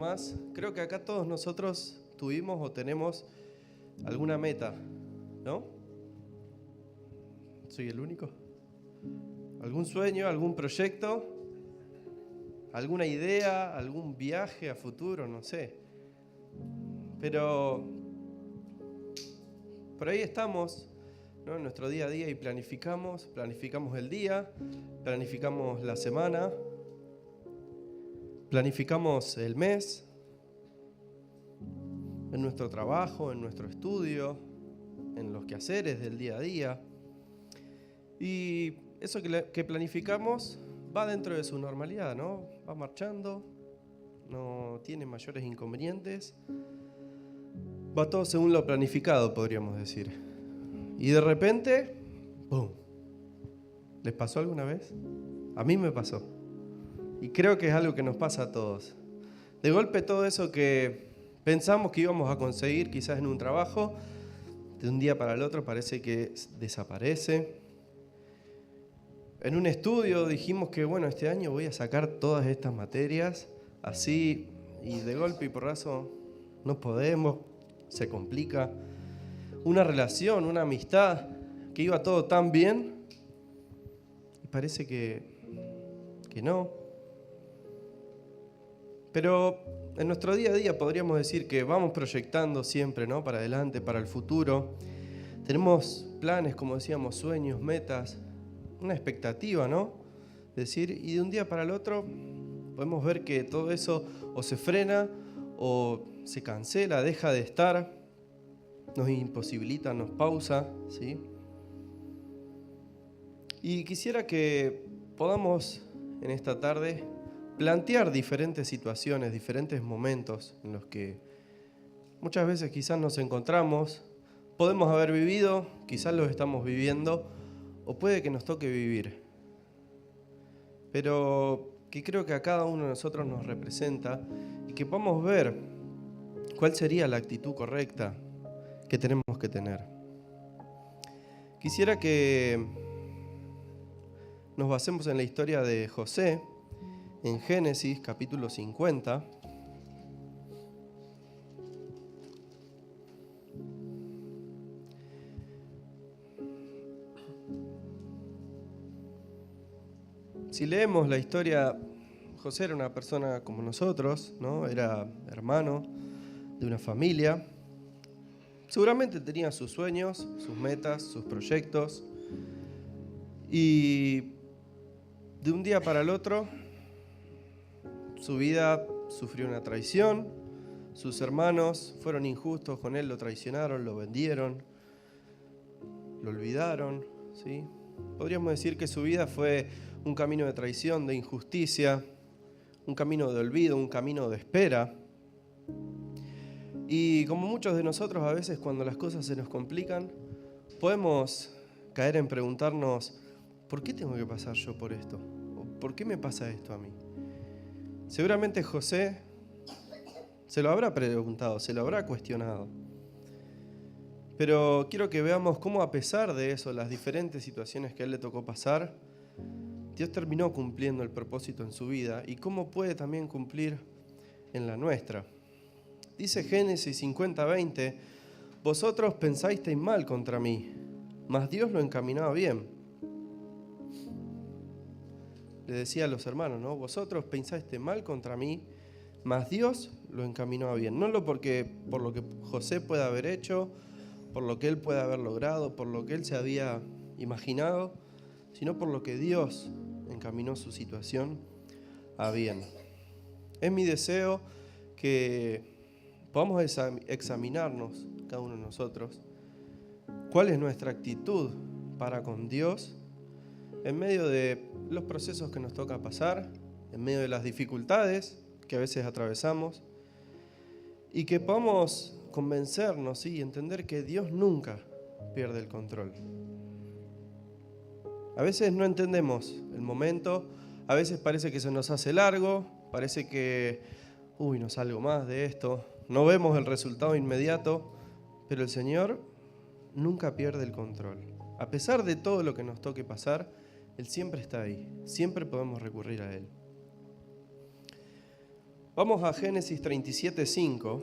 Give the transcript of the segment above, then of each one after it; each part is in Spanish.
más. Creo que acá todos nosotros tuvimos o tenemos alguna meta, ¿no? ¿Soy el único? ¿Algún sueño, algún proyecto, alguna idea, algún viaje a futuro? No sé. Pero por ahí estamos, ¿no? En nuestro día a día y planificamos el día, planificamos la semana, planificamos el mes, en nuestro trabajo, en nuestro estudio, en los quehaceres del día a día. Y eso que planificamos va dentro de su normalidad, ¿no? Va marchando, no tiene mayores inconvenientes, va todo según lo planificado, podríamos decir. Y de repente, ¡pum! ¿Les pasó alguna vez? A mí me pasó. Y creo que es algo que nos pasa a todos. De golpe todo eso que pensamos que íbamos a conseguir quizás en un trabajo, de un día para el otro parece que desaparece. En un estudio dijimos que bueno, este año voy a sacar todas estas materias así, y de golpe y porrazo no podemos, se complica. Una relación, una amistad, que iba todo tan bien y parece que no. Pero en nuestro día a día podríamos decir que vamos proyectando siempre, ¿no? Para adelante, para el futuro. Tenemos planes, como decíamos, sueños, metas, una expectativa, ¿no? Es decir, y de un día para el otro podemos ver que todo eso o se frena o se cancela, deja de estar, nos imposibilita, nos pausa, ¿sí? Y quisiera que podamos en esta tarde plantear diferentes situaciones, diferentes momentos en los que muchas veces quizás nos encontramos, podemos haber vivido, quizás los estamos viviendo, o puede que nos toque vivir. Pero que creo que a cada uno de nosotros nos representa y que podamos ver cuál sería la actitud correcta que tenemos que tener. Quisiera que nos basemos en la historia de José, en Génesis capítulo 50. Si leemos la historia, José era una persona como nosotros, ¿no? Era hermano de una familia. Seguramente tenía sus sueños, sus metas, sus proyectos. Y de un día para el otro, su vida sufrió una traición. Sus hermanos fueron injustos con él, lo traicionaron, lo vendieron, lo olvidaron, ¿sí? Podríamos decir que su vida fue un camino de traición, de injusticia, un camino de olvido, un camino de espera. Y como muchos de nosotros, a veces cuando las cosas se nos complican, podemos caer en preguntarnos, ¿por qué tengo que pasar yo por esto? ¿O por qué me pasa esto a mí? Seguramente José se lo habrá preguntado, se lo habrá cuestionado. Pero quiero que veamos cómo, a pesar de eso, las diferentes situaciones que a él le tocó pasar, Dios terminó cumpliendo el propósito en su vida y cómo puede también cumplir en la nuestra. Dice Génesis 50:20, vosotros pensasteis mal contra mí, mas Dios lo encaminaba bien. Le decía a los hermanos, ¿no? Vosotros pensasteis mal contra mí, mas Dios lo encaminaba bien. No por lo que José pueda haber hecho, por lo que él pueda haber logrado, por lo que él se había imaginado, sino por lo que Dios encaminó su situación a bien. Es mi deseo que podamos examinarnos, cada uno de nosotros, cuál es nuestra actitud para con Dios en medio de los procesos que nos toca pasar, en medio de las dificultades que a veces atravesamos, y que podamos convencernos y entender que Dios nunca pierde el control. A veces no entendemos el momento, a veces parece que se nos hace largo, parece que, no salgo más de esto, no vemos el resultado inmediato, pero el Señor nunca pierde el control. A pesar de todo lo que nos toque pasar, Él siempre está ahí, siempre podemos recurrir a Él. Vamos a Génesis 37:5.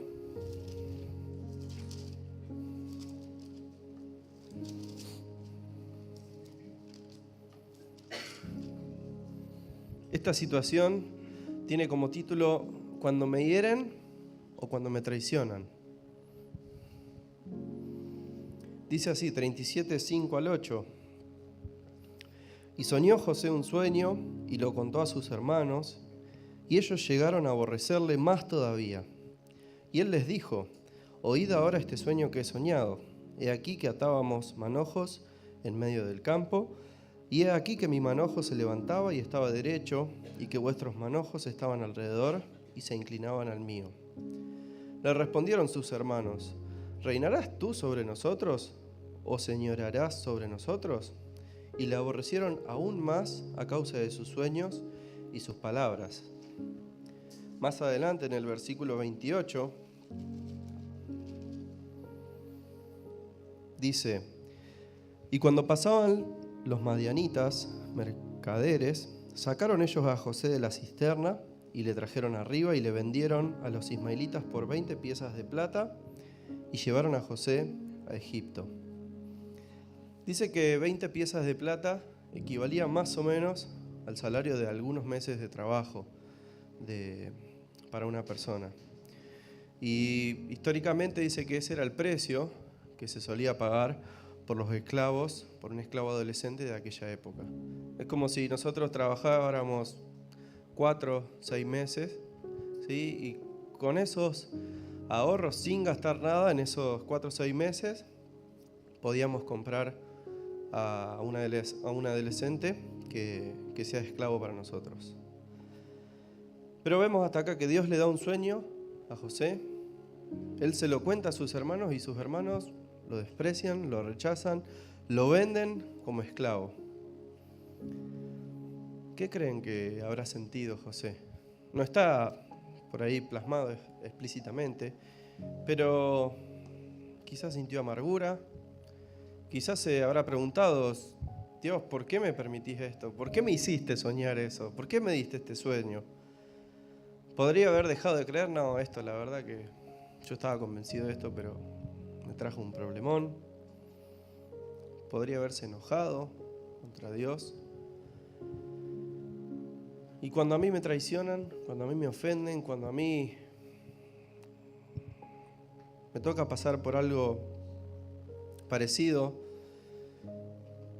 Esta situación tiene como título "Cuando me hieren o cuando me traicionan". Dice así, 37:5-8. Y soñó José un sueño y lo contó a sus hermanos, y ellos llegaron a aborrecerle más todavía. Y él les dijo: oíd ahora este sueño que he soñado. He aquí que atábamos manojos en medio del campo, y he aquí que mi manojo se levantaba y estaba derecho, y que vuestros manojos estaban alrededor y se inclinaban al mío. Le respondieron sus hermanos: ¿reinarás tú sobre nosotros o señorearás sobre nosotros? Y le aborrecieron aún más a causa de sus sueños y sus palabras. Más adelante, en el versículo 28, dice: y cuando pasaban los madianitas, mercaderes, sacaron ellos a José de la cisterna y le trajeron arriba y le vendieron a los ismaelitas por 20 piezas de plata y llevaron a José a Egipto. Dice que 20 piezas de plata equivalía más o menos al salario de algunos meses de trabajo para una persona. Y históricamente dice que ese era el precio que se solía pagar por los esclavos, por un esclavo adolescente de aquella época. Es como si nosotros trabajáramos 4 o 6 meses, ¿sí? Y con esos ahorros, sin gastar nada en esos 4 o 6 meses, podíamos comprar a un adolescente que sea esclavo para nosotros. Pero vemos hasta acá que Dios le da un sueño a José. Él se lo cuenta a sus hermanos y sus hermanos lo desprecian, lo rechazan, lo venden como esclavo. ¿Qué creen que habrá sentido José? No está por ahí plasmado explícitamente, pero quizás sintió amargura, quizás se habrá preguntado: Dios, ¿por qué me permitís esto? ¿Por qué me hiciste soñar eso? ¿Por qué me diste este sueño? ¿Podría haber dejado de creer? No, esto la verdad que yo estaba convencido de esto, pero me trajo un problemón. Podría haberse enojado contra Dios. Y cuando a mí me traicionan, cuando a mí me ofenden, cuando a mí me toca pasar por algo parecido,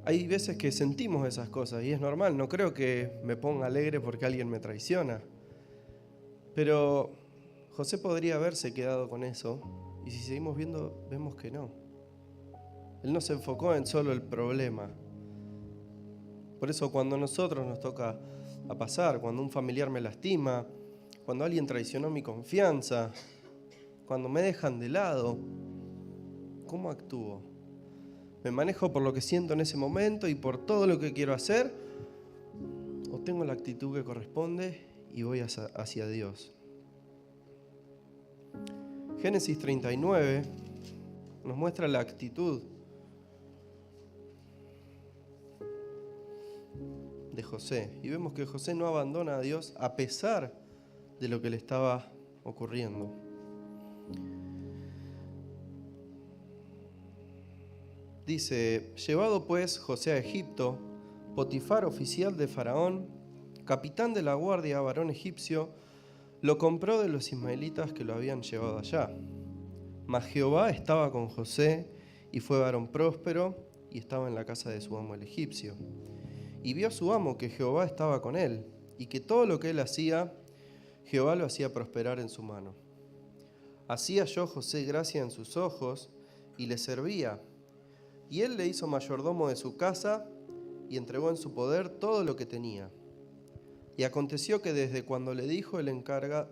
hay veces que sentimos esas cosas y es normal. No creo que me ponga alegre porque alguien me traiciona. Pero José podría haberse quedado con eso, y si seguimos viendo, vemos que no. Él no se enfocó en solo el problema. Por eso cuando a nosotros nos toca a pasar, cuando un familiar me lastima, cuando alguien traicionó mi confianza, cuando me dejan de lado, ¿cómo actúo? ¿Me manejo por lo que siento en ese momento y por todo lo que quiero hacer? ¿O tengo la actitud que corresponde y voy hacia Dios? Génesis 39 nos muestra la actitud de José. Y vemos que José no abandona a Dios a pesar de lo que le estaba ocurriendo. Dice: llevado pues José a Egipto, Potifar, oficial de Faraón, capitán de la guardia, varón egipcio, lo compró de los ismaelitas que lo habían llevado allá. Mas Jehová estaba con José, y fue varón próspero, y estaba en la casa de su amo el egipcio. Y vio su amo que Jehová estaba con él, y que todo lo que él hacía, Jehová lo hacía prosperar en su mano. Así halló José gracia en sus ojos, y le servía. Y él le hizo mayordomo de su casa, y entregó en su poder todo lo que tenía. Y aconteció que desde cuando le dio el encargo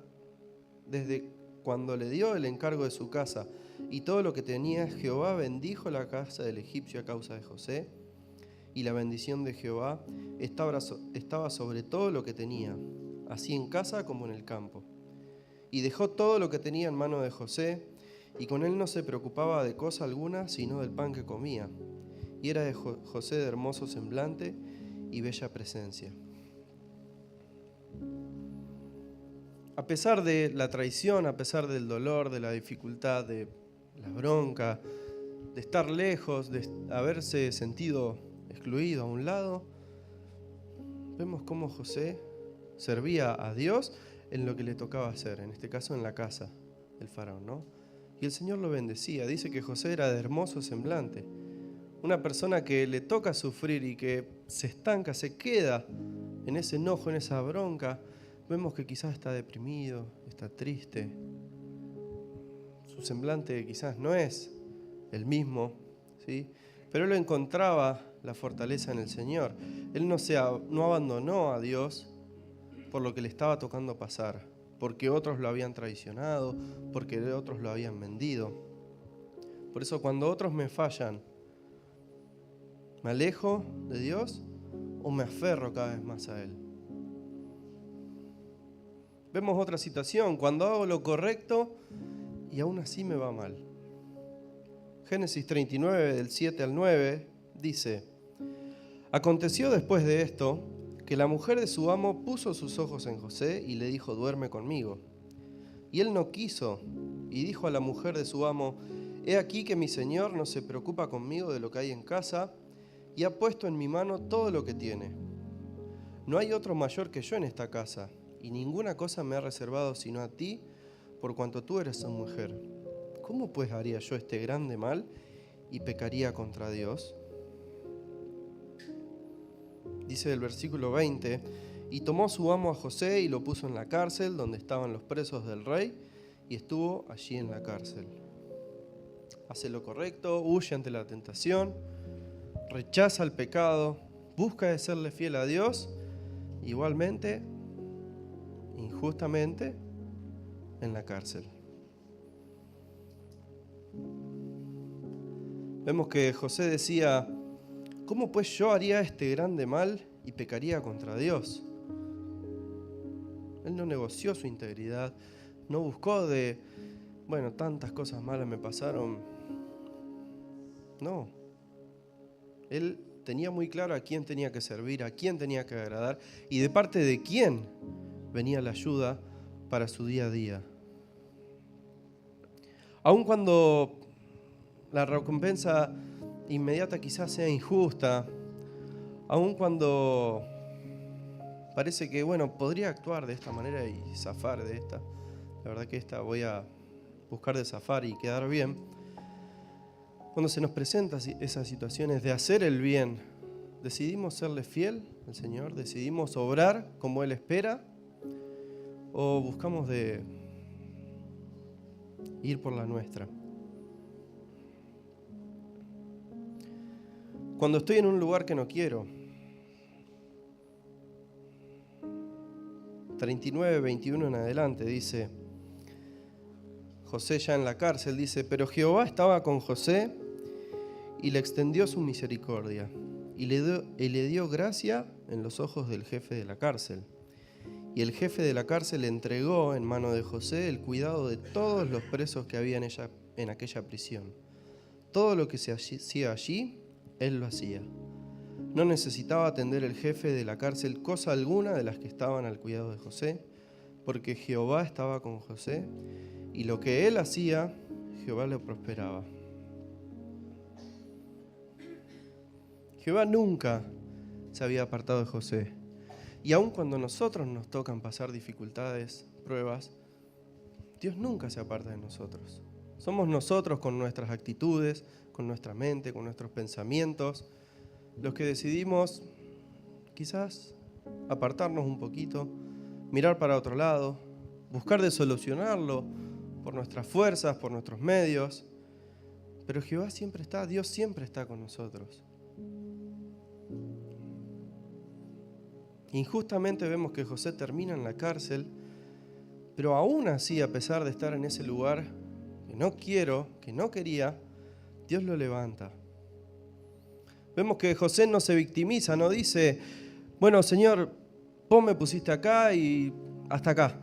de su casa y todo lo que tenía, Jehová bendijo la casa del egipcio a causa de José, y la bendición de Jehová estaba sobre todo lo que tenía, así en casa como en el campo. Y dejó todo lo que tenía en mano de José, y con él no se preocupaba de cosa alguna, sino del pan que comía. Y era de José de hermoso semblante y bella presencia. a pesar de la traición, a pesar del dolor, de la dificultad, de la bronca, de estar lejos, de haberse sentido excluido a un lado, vemos cómo José servía a Dios en lo que le tocaba hacer, en este caso en la casa del faraón, ¿no? Y el Señor lo bendecía. Dice que José era de hermoso semblante. Una persona que le toca sufrir y que se estanca, se queda en ese enojo, en esa bronca. Vemos que quizás está deprimido, está triste. Su semblante quizás no es el mismo, ¿sí? Pero él encontraba la fortaleza en el Señor. Él no abandonó a Dios por lo que le estaba tocando pasar, porque otros lo habían traicionado, porque otros lo habían vendido. Por eso cuando otros me fallan, ¿me alejo de Dios o me aferro cada vez más a Él? Vemos otra situación, cuando hago lo correcto y aún así me va mal. Génesis 39, del 7 al 9, dice: Aconteció después de esto que la mujer de su amo puso sus ojos en José y le dijo: duerme conmigo. Y él no quiso, y dijo a la mujer de su amo: he aquí que mi señor no se preocupa conmigo de lo que hay en casa, y ha puesto en mi mano todo lo que tiene. No hay otro mayor que yo en esta casa, y ninguna cosa me ha reservado sino a ti, por cuanto tú eres su mujer. ¿Cómo pues haría yo este grande mal y pecaría contra Dios? Dice el versículo 20, y tomó su amo a José y lo puso en la cárcel donde estaban los presos del rey, y estuvo allí en la cárcel. Hace lo correcto, huye ante la tentación, rechaza el pecado, busca de serle fiel a Dios, igualmente, injustamente, en la cárcel. Vemos que José decía: ¿cómo pues yo haría este grande mal y pecaría contra Dios? Él no negoció su integridad, no buscó tantas cosas malas me pasaron. No. Él tenía muy claro a quién tenía que servir, a quién tenía que agradar y de parte de quién venía la ayuda para su día a día. Aun cuando la recompensa inmediata quizás sea injusta, aun cuando parece que, podría actuar de esta manera y zafar de esta. La verdad que voy a buscar de zafar y quedar bien. Cuando se nos presentan esas situaciones de hacer el bien, ¿decidimos serle fiel al Señor? ¿Decidimos obrar como Él espera? ¿O buscamos de ir por la nuestra? Cuando estoy en un lugar que no quiero, 39, 21 en adelante, dice, José ya en la cárcel, dice: pero Jehová estaba con José y le extendió su misericordia y le dio gracia en los ojos del jefe de la cárcel. Y el jefe de la cárcel entregó en mano de José el cuidado de todos los presos que había en aquella prisión. Todo lo que se hacía allí, él lo hacía. No necesitaba atender el jefe de la cárcel cosa alguna de las que estaban al cuidado de José, porque Jehová estaba con José, y lo que él hacía, Jehová le prosperaba. Jehová nunca se había apartado de José. Y aun cuando nosotros nos tocan pasar dificultades, pruebas, Dios nunca se aparta de nosotros. Somos nosotros con nuestras actitudes, con nuestra mente, con nuestros pensamientos, los que decidimos quizás apartarnos un poquito, mirar para otro lado, buscar de solucionarlo por nuestras fuerzas, por nuestros medios. Pero Jehová siempre está, Dios siempre está con nosotros. Injustamente vemos que José termina en la cárcel, pero aún así, a pesar de estar en ese lugar que no quería, Dios lo levanta. Vemos que José no se victimiza, no dice: bueno, Señor, vos me pusiste acá y hasta acá.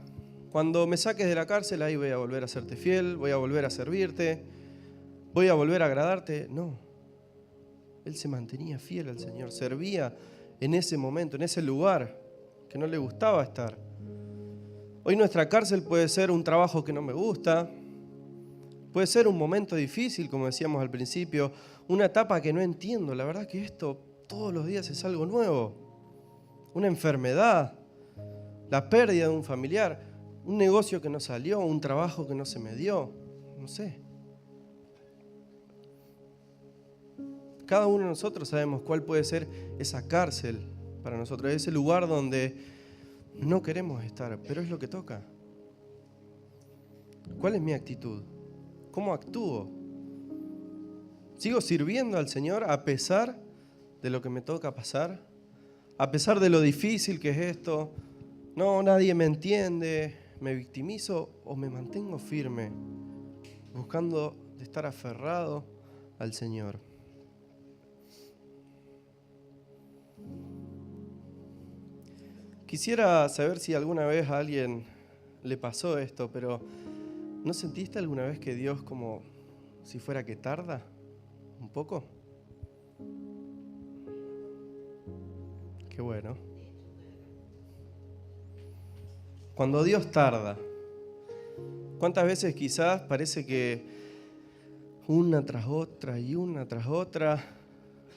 Cuando me saques de la cárcel, ahí voy a volver a serte fiel, voy a volver a servirte, voy a volver a agradarte. No, él se mantenía fiel al Señor, servía en ese momento, en ese lugar que no le gustaba estar. Hoy nuestra cárcel puede ser un trabajo que no me gusta, puede ser un momento difícil, como decíamos al principio, una etapa que no entiendo. La verdad que esto todos los días es algo nuevo. Una enfermedad, la pérdida de un familiar, un negocio que no salió, un trabajo que no se me dio, no sé. Cada uno de nosotros sabemos cuál puede ser esa cárcel para nosotros, ese lugar donde no queremos estar, pero es lo que toca. ¿Cuál es mi actitud? ¿Cómo actúo? ¿Sigo sirviendo al Señor a pesar de lo que me toca pasar? A pesar de lo difícil que es esto, no, nadie me entiende, me victimizo o me mantengo firme, buscando de estar aferrado al Señor. Quisiera saber si alguna vez a alguien le pasó esto, pero ¿no sentiste alguna vez que Dios como si fuera que tarda un poco? Qué bueno. Cuando Dios tarda, ¿cuántas veces quizás parece que una tras otra y una tras otra,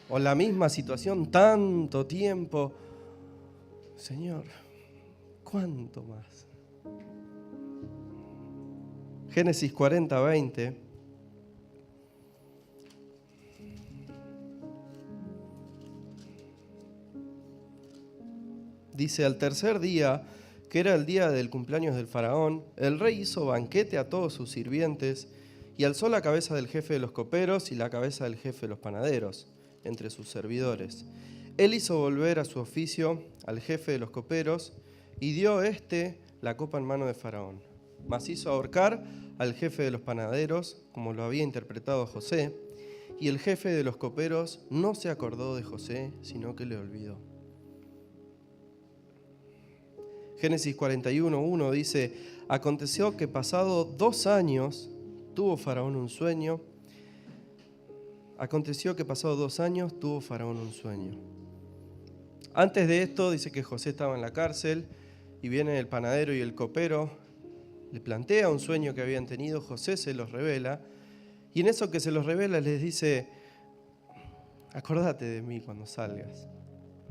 o la misma situación tanto tiempo? Señor, ¿cuánto más? Génesis 40:20. Dice, al tercer día, que era el día del cumpleaños del faraón, el rey hizo banquete a todos sus sirvientes y alzó la cabeza del jefe de los coperos y la cabeza del jefe de los panaderos entre sus servidores. Él hizo volver a su oficio al jefe de los coperos y dio la copa en mano de Faraón. Mas hizo ahorcar al jefe de los panaderos, como lo había interpretado José, y el jefe de los coperos no se acordó de José, sino que le olvidó. Génesis 41:1 dice, aconteció que pasado 2 años tuvo Faraón un sueño. Antes de esto dice que José estaba en la cárcel y viene el panadero y el copero, le plantea un sueño que habían tenido, José se los revela y en eso que se los revela les dice, acordate de mí cuando salgas,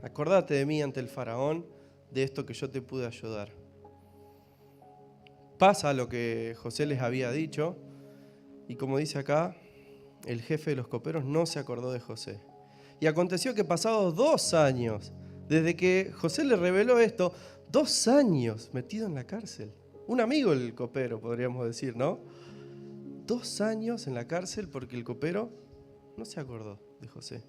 acordate de mí ante el faraón, de esto que yo te pude ayudar. Pasa lo que José les había dicho y como dice acá, el jefe de los coperos no se acordó de José. Y aconteció que pasados 2 años, desde que José le reveló esto, 2 años metido en la cárcel. Un amigo el copero, podríamos decir, ¿no? 2 años en la cárcel porque el copero no se acordó de José.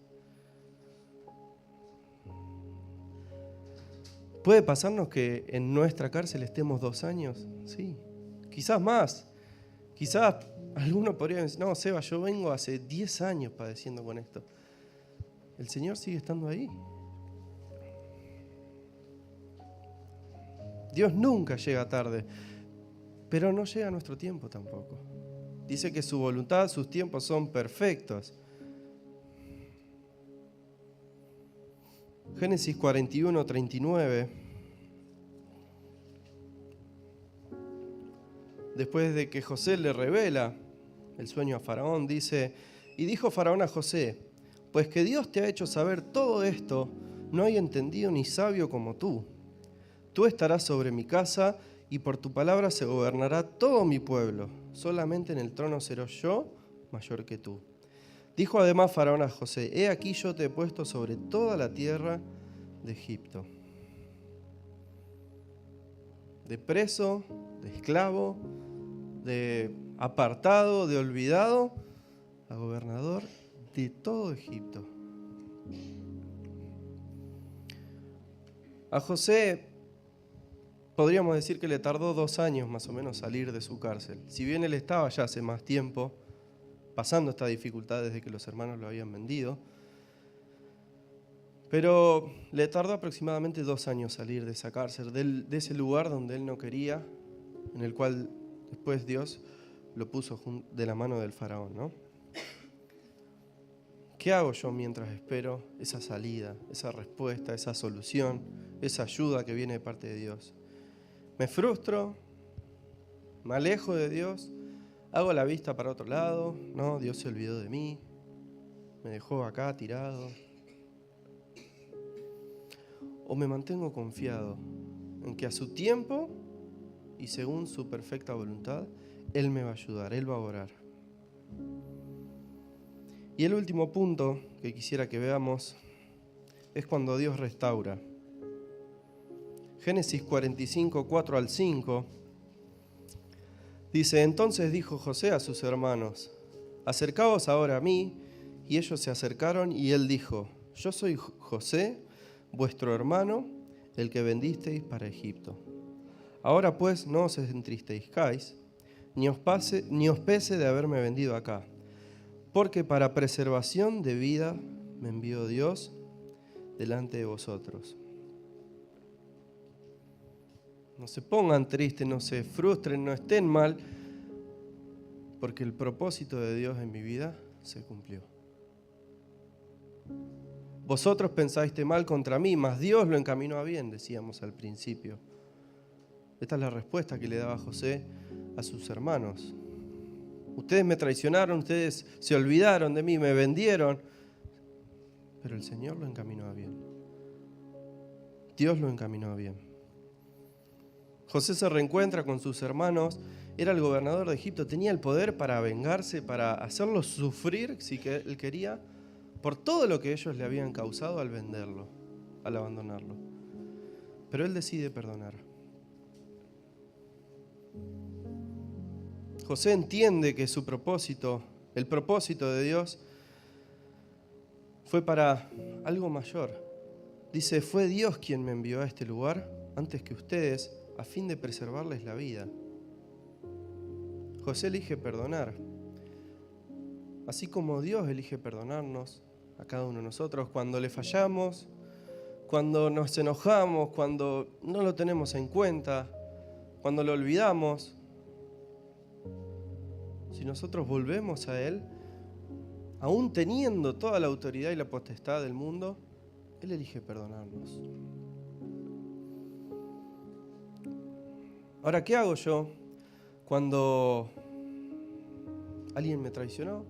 ¿Puede pasarnos que en nuestra cárcel estemos 2 años? Sí, quizás más. Quizás alguno podría decir, no, Seba, yo vengo hace 10 años padeciendo con esto. El Señor sigue estando ahí. Dios nunca llega tarde, pero no llega a nuestro tiempo tampoco. Dice que su voluntad, sus tiempos son perfectos. Génesis 41:39. Después de que José le revela el sueño a Faraón, dice, y dijo Faraón a José, pues que Dios te ha hecho saber todo esto, no hay entendido ni sabio como tú. Tú estarás sobre mi casa y por tu palabra se gobernará todo mi pueblo. Solamente en el trono seré yo mayor que tú. Dijo además Faraón a José, he aquí yo te he puesto sobre toda la tierra de Egipto. De preso, de esclavo, de apartado, de olvidado, a gobernador de todo Egipto. A José podríamos decir que le tardó 2 años más o menos salir de su cárcel. Si bien él estaba ya hace más tiempo pasando esta dificultad desde que los hermanos lo habían vendido, pero le tardó aproximadamente 2 años salir de esa cárcel, de ese lugar donde él no quería, en el cual después Dios lo puso de la mano del faraón, ¿no? ¿Qué hago yo mientras espero esa salida, esa respuesta, esa solución, esa ayuda que viene de parte de Dios? ¿Me frustro? Me alejo de Dios, hago la vista para otro lado, no, Dios se olvidó de mí, me dejó acá tirado. O me mantengo confiado en que a su tiempo y según su perfecta voluntad, Él me va a ayudar, Él va a orar. Y el último punto que quisiera que veamos es cuando Dios restaura. Génesis 45, 4 al 5, dice: Entonces dijo José a sus hermanos: Acercaos ahora a mí. Y ellos se acercaron y él dijo: Yo soy José, vuestro hermano, el que vendisteis para Egipto. Ahora pues no os entristezcáis, ni os pese de haberme vendido acá, porque para preservación de vida me envió Dios delante de vosotros. No se pongan tristes, no se frustren, no estén mal, porque el propósito de Dios en mi vida se cumplió. Vosotros pensaste mal contra mí, mas Dios lo encaminó a bien, decíamos al principio. Esta es la respuesta que le daba José a sus hermanos. Ustedes me traicionaron, ustedes se olvidaron de mí, me vendieron, pero el Señor lo encaminó a bien. Dios lo encaminó a bien. José se reencuentra con sus hermanos, era el gobernador de Egipto, tenía el poder para vengarse, para hacerlos sufrir, si él quería, por todo lo que ellos le habían causado al venderlo, al abandonarlo. Pero él decide perdonar. José entiende que su propósito, el propósito de Dios, fue para algo mayor. Dice: fue Dios quien me envió a este lugar antes que ustedes, a fin de preservarles la vida. José elige perdonar. Así como Dios elige perdonarnos a cada uno de nosotros cuando le fallamos, cuando nos enojamos, cuando no lo tenemos en cuenta, cuando lo olvidamos. Si nosotros volvemos a Él, aún teniendo toda la autoridad y la potestad del mundo, Él elige perdonarnos. Ahora, ¿qué hago yo cuando alguien me traicionó?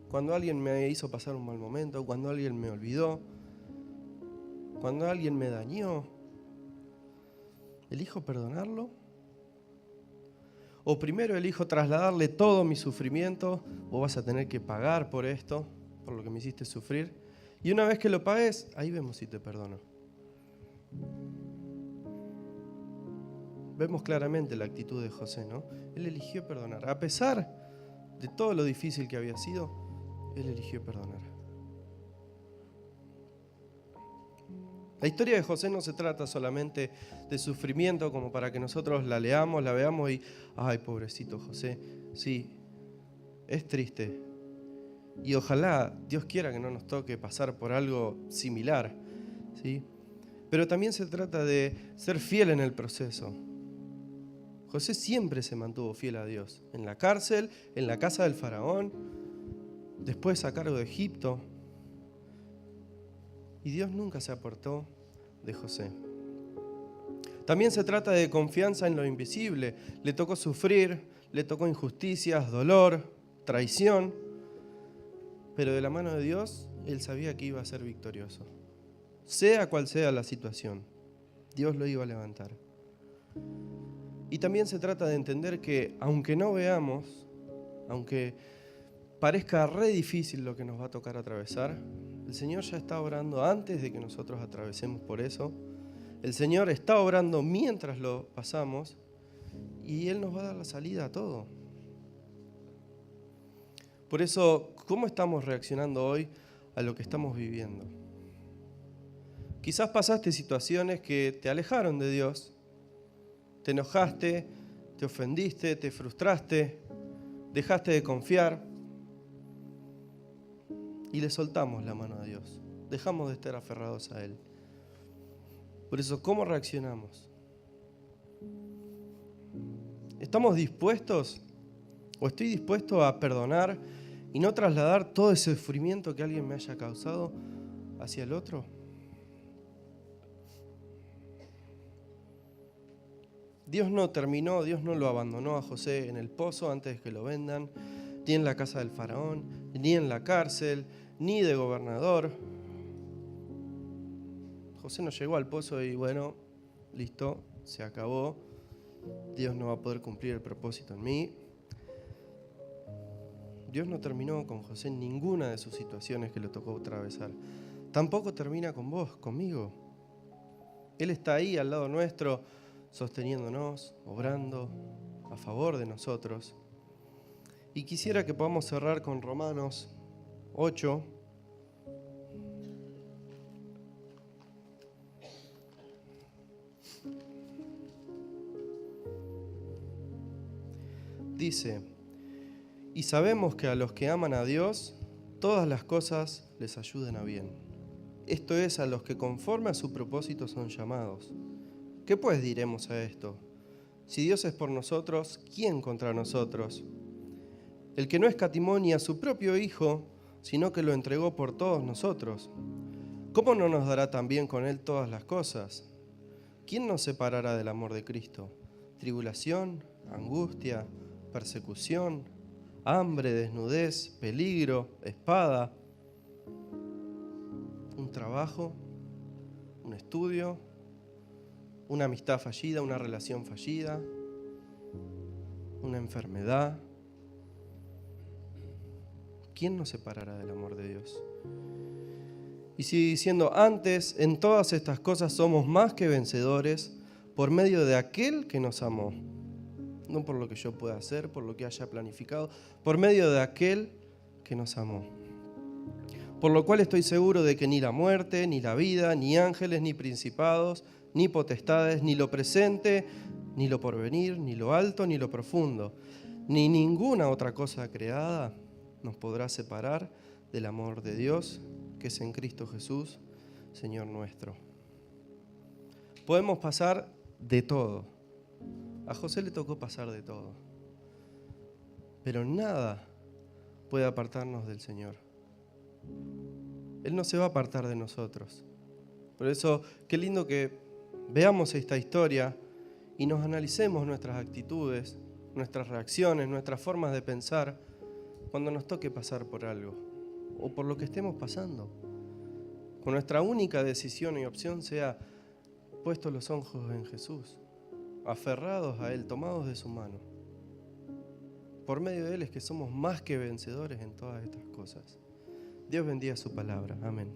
Cuando alguien me hizo pasar un mal momento, cuando alguien me olvidó, cuando alguien me dañó, ¿elijo perdonarlo? O primero elijo trasladarle todo mi sufrimiento: vos vas a tener que pagar por esto, por lo que me hiciste sufrir, y una vez que lo pagues, ahí vemos si te perdono. Vemos claramente la actitud de José, ¿no? Él eligió perdonar. A pesar de todo lo difícil que había sido, él eligió perdonar. La historia de José no se trata solamente de sufrimiento como para que nosotros la leamos, la veamos y ¡ay, pobrecito José! Sí, es triste. Y ojalá Dios quiera que no nos toque pasar por algo similar, ¿sí? Pero también se trata de ser fiel en el proceso. José siempre se mantuvo fiel a Dios. En la cárcel, en la casa del faraón, después a cargo de Egipto. Y Dios nunca se apartó de José. También se trata de confianza en lo invisible. Le tocó sufrir, le tocó injusticias, dolor, traición. Pero de la mano de Dios, él sabía que iba a ser victorioso. Sea cual sea la situación, Dios lo iba a levantar. Y también se trata de entender que, aunque no veamos, aunque parezca re difícil lo que nos va a tocar atravesar, el Señor ya está obrando antes de que nosotros atravesemos por eso. El Señor está obrando mientras lo pasamos y Él nos va a dar la salida a todo. Por eso, ¿cómo estamos reaccionando hoy a lo que estamos viviendo? Quizás pasaste situaciones que te alejaron de Dios. Te enojaste, te ofendiste, te frustraste, dejaste de confiar y le soltamos la mano a Dios. Dejamos de estar aferrados a Él. Por eso, ¿cómo reaccionamos? ¿Estamos dispuestos o estoy dispuesto a perdonar y no trasladar todo ese sufrimiento que alguien me haya causado hacia el otro? Dios no lo abandonó a José en el pozo antes de que lo vendan, ni en la casa del faraón, ni en la cárcel, ni de gobernador. José no llegó al pozo y bueno, listo, se acabó. Dios no va a poder cumplir el propósito en mí. Dios no terminó con José en ninguna de sus situaciones que le tocó atravesar. Tampoco termina con vos, conmigo. Él está ahí al lado nuestro, sosteniéndonos, obrando a favor de nosotros. Y quisiera que podamos cerrar con Romanos 8. Dice: y sabemos que a los que aman a Dios, todas las cosas les ayudan a bien. Esto es, a los que conforme a su propósito son llamados. ¿Qué pues diremos a esto? Si Dios es por nosotros, ¿quién contra nosotros? El que no escatimó ni a su propio Hijo, sino que lo entregó por todos nosotros, ¿cómo no nos dará también con Él todas las cosas? ¿Quién nos separará del amor de Cristo? ¿Tribulación, angustia, persecución, hambre, desnudez, peligro, espada? ¿Un trabajo? ¿Un estudio? ¿Una amistad fallida? ¿Una relación fallida? ¿Una enfermedad? ¿Quién nos separará del amor de Dios? Y sigue diciendo: antes, en todas estas cosas somos más que vencedores por medio de aquel que nos amó. No por lo que yo pueda hacer, por lo que haya planificado, por medio de aquel que nos amó. Por lo cual estoy seguro de que ni la muerte, ni la vida, ni ángeles, ni principados, ni potestades, ni lo presente, ni lo porvenir, ni lo alto, ni lo profundo, ni ninguna otra cosa creada nos podrá separar del amor de Dios, que es en Cristo Jesús, Señor nuestro. Podemos pasar de todo. A José le tocó pasar de todo. Pero nada puede apartarnos del Señor. Él no se va a apartar de nosotros. Por eso, qué lindo que veamos esta historia y nos analicemos nuestras actitudes, nuestras reacciones, nuestras formas de pensar cuando nos toque pasar por algo o por lo que estemos pasando. Con nuestra única decisión y opción sea puestos los ojos en Jesús, aferrados a Él, tomados de su mano. Por medio de Él es que somos más que vencedores en todas estas cosas. Dios bendiga su palabra. Amén.